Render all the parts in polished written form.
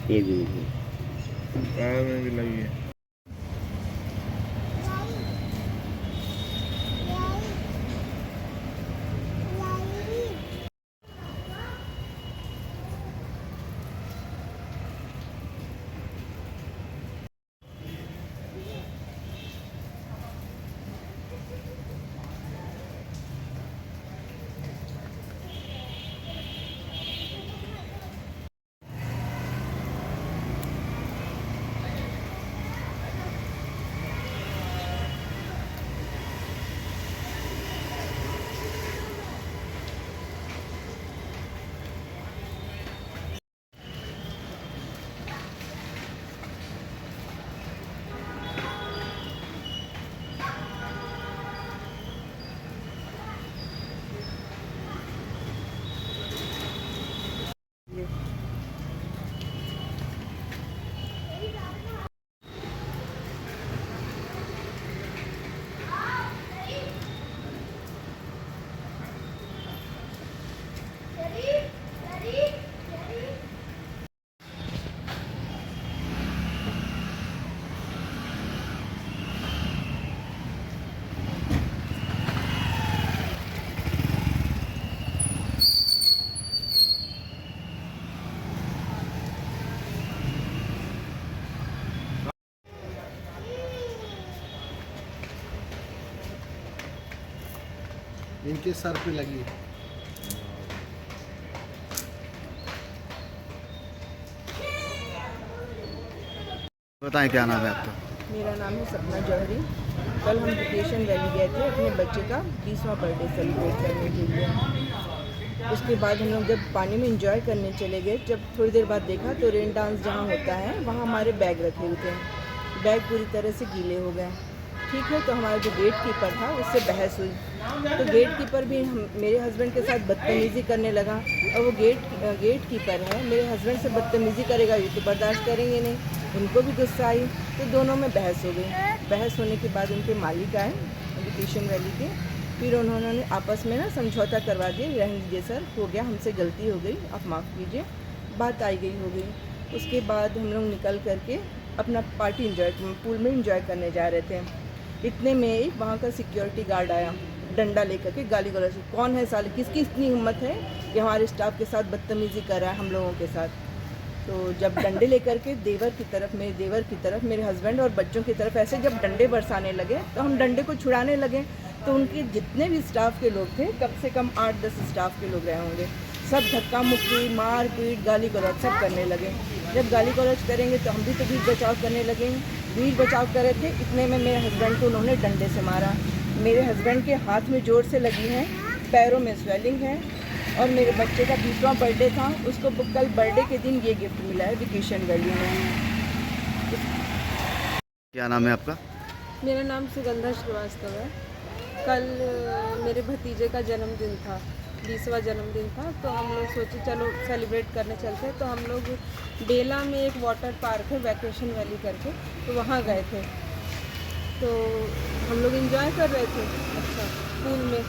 एक मिनट। पैर में भी लगी है। इनके सर पे लगी है। बताएं क्या नाम है आपका? मेरा नाम है सपना जौहरी। कल हम वेकेशन वैली गए थे अपने बच्चे का 20वां बर्थडे सेलिब्रेट करने के लिए। उसके बाद हम लोग जब पानी में एंजॉय करने चले गए, जब थोड़ी देर बाद देखा तो रेन डांस जहाँ होता है वहाँ हमारे बैग रखे हुए थे। बैग पूरी तरह से गीले हो गए। ठीक है, तो हमारा जो गेट कीपर था उससे बहस हुई, तो गेट कीपर भी मेरे हस्बैंड के साथ बदतमीज़ी करने लगा। और वो गेट कीपर है, मेरे हस्बैंड से बदतमीज़ी करेगा, ये तो बर्दाश्त करेंगे नहीं। उनको भी गुस्सा आई, तो दोनों में बहस हो गई। बहस होने के बाद उनके मालिक आए वेकेशन वैली के, फिर उन्होंने आपस में ना समझौता करवा दिया, रहने दीजिए सर, हो गया, हमसे गलती हो गई, आप माफ़ कीजिए, बात आई गई हो गई। उसके बाद हम लोग निकल करके अपना पार्टी पूल में इंजॉय करने जा रहे थे। इतने में ही वहाँ का सिक्योरिटी गार्ड आया, डंडा लेकर के गाली गलौज, कौन है साले, किसकी इतनी हिम्मत है कि हमारे स्टाफ के साथ बदतमीज़ी कर रहा है हम लोगों के साथ। तो जब डंडे लेकर के देवर की तरफ, मेरे हस्बैंड और बच्चों की तरफ ऐसे जब डंडे बरसाने लगे, तो हम डंडे को छुड़ाने लगे। तो उनके जितने भी स्टाफ के लोग थे, कम से कम 8-10 स्टाफ के लोग रहे होंगे, सब धक्का मुक्की, मार पीट, गाली गलौज सब करने लगे। जब गाली गलौज करेंगे तो हम भी तो बीच बचाव करने लगे। बीच बचाव कर रहे थे, इतने में मेरे हस्बैंड को उन्होंने डंडे से मारा। मेरे हस्बैंड के हाथ में ज़ोर से लगी है, पैरों में स्वेलिंग है। और मेरे बच्चे का 20वां बर्थडे था, उसको कल बर्थडे के दिन ये गिफ्ट मिला है वेकेशन वैली में। क्या नाम है आपका? मेरा नाम सुगंधा श्रीवास्तव है। कल मेरे भतीजे का जन्मदिन था, 20वां जन्मदिन था, तो हम लोग सोचे चलो सेलिब्रेट करने चलते हैं। तो हम लोग बेला में एक वाटर पार्क है वेकेशन वैली करके, तो वहाँ गए थे। तो हम लोग एंजॉय कर रहे थे अच्छा पूल में,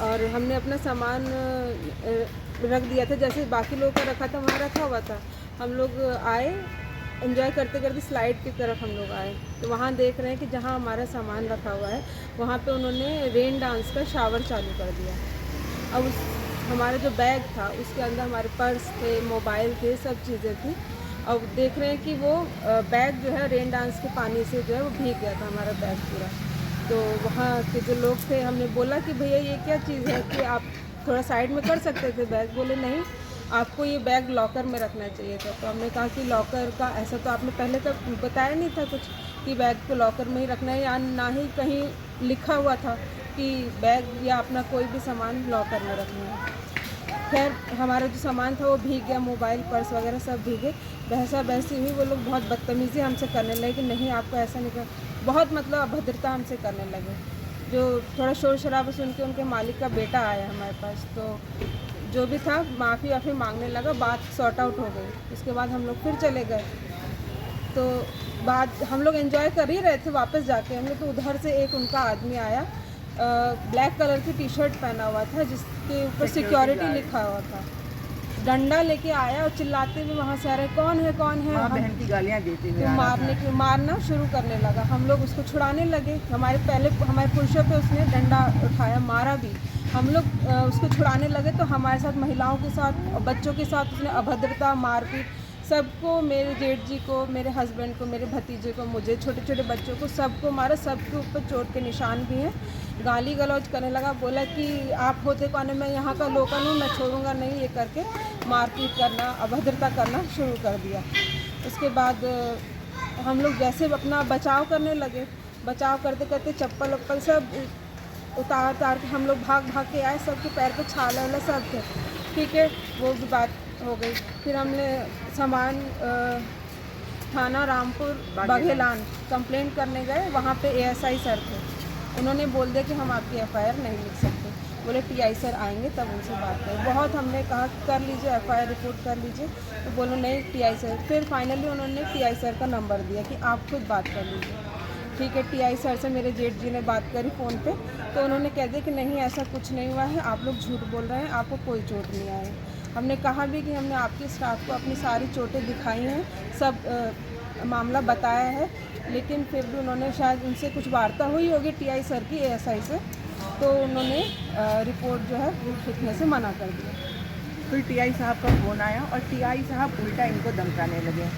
और हमने अपना सामान रख दिया था, जैसे बाकी लोगों का रखा था वहाँ रखा हुआ था। हम लोग आए, एंजॉय करते करते स्लाइड की तरफ हम लोग आए, तो वहाँ देख रहे हैं कि जहाँ हमारा सामान रखा हुआ है वहाँ पे उन्होंने रेन डांस का शावर चालू कर दिया। अब हमारा जो बैग था उसके अंदर हमारे पर्स थे, मोबाइल थे, सब चीज़ें थी। अब देख रहे हैं कि वो बैग जो है रेन डांस के पानी से जो है वो भीग गया था हमारा बैग पूरा। तो वहाँ के जो लोग थे, हमने बोला कि भैया ये क्या चीज़ है कि आप थोड़ा साइड में कर सकते थे बैग। बोले नहीं, आपको ये बैग लॉकर में रखना चाहिए था। तो हमने कहा कि लॉकर का ऐसा तो आपने पहले तो बताया नहीं था कुछ कि बैग को लॉकर में ही रखना है, या ना ही कहीं लिखा हुआ था कि बैग या अपना कोई भी सामान लॉकर में रखना है। खैर हमारा जो सामान था वो भीग गया, मोबाइल पर्स वगैरह सब भीगे। बहसा बहसी हुई, वो लोग बहुत बदतमीज़ी हमसे करने लगे कि नहीं आपको ऐसा नहीं कर, बहुत मतलब अभद्रता हमसे करने लगे। जो थोड़ा शोर शराबा सुन के उनके मालिक का बेटा आया हमारे पास, तो जो भी था माफ़ी वाफ़ी मांगने लगा, बात सॉर्ट आउट हो गई। उसके बाद हम लोग फिर चले गए। तो बाद हम लोग एंजॉय कर ही रहे थे, वापस जाके हम लोग तो उधर से एक उनका आदमी आया, ब्लैक कलर की टी शर्ट पहना हुआ था जिसके ऊपर सिक्योरिटी लिखा हुआ था। डंडा लेके आया और चिल्लाते हुए वहाँ से आ रहे कौन है माँ बहन की गालियाँ देते हुए तो मारना शुरू करने लगा। हम लोग उसको छुड़ाने लगे, हमारे पुरुषों पे उसने डंडा उठाया, मारा भी। हम लोग उसको छुड़ाने लगे तो हमारे साथ महिलाओं के साथ और बच्चों के साथ उसने अभद्रता, मारपीट, सबको, मेरे जेठ जी को, मेरे हस्बैंड को, मेरे भतीजे को, मुझे, छोटे छोटे बच्चों को, सबको मारा। सबके ऊपर चोट के निशान भी हैं। गाली गलौज करने लगा, बोला कि आप होते कौन है, मैं यहाँ का लोकल हूँ, मैं छोड़ूंगा नहीं, ये करके मारपीट करना, अभद्रता करना शुरू कर दिया। उसके बाद हम लोग जैसे अपना बचाव करने लगे, बचाव करते करते चप्पल वप्पल सब उतार के हम लोग भाग के आए, सबके पैर पे छाला वाला सब थे। ठीक है, वो भी बात हो गई। फिर हमने सामान थाना रामपुर बघेलान कंप्लेंट करने गए। वहाँ पे एएसआई सर थे, उन्होंने बोल दिया कि हम आपकी एफआईआर नहीं लिख सकते। बोले टीआई सर आएंगे तब उनसे बात करें। बहुत हमने कहा कर लीजिए, एफआईआर रिपोर्ट कर लीजिए, तो बोलो नहीं टीआई सर। फिर फाइनली उन्होंने टीआई सर का नंबर दिया कि आप खुद बात कर लीजिए। ठीक है, टीआई सर से मेरे जेठ जी ने बात करी फ़ोन पे, तो उन्होंने कह दिया कि नहीं ऐसा कुछ नहीं हुआ है, आप लोग झूठ बोल रहे हैं, आपको कोई चोट नहीं आई। हमने कहा भी कि हमने आपके स्टाफ को अपनी सारी चोटें दिखाई हैं, सब मामला बताया है, लेकिन फिर भी उन्होंने, शायद उनसे कुछ वार्ता हुई होगी टीआई सर की एएसआई से, तो उन्होंने रिपोर्ट जो है लिखने से मना कर दिया। फिर टीआई साहब का फ़ोन आया और टीआई साहब उल्टा इनको धमकाने लगे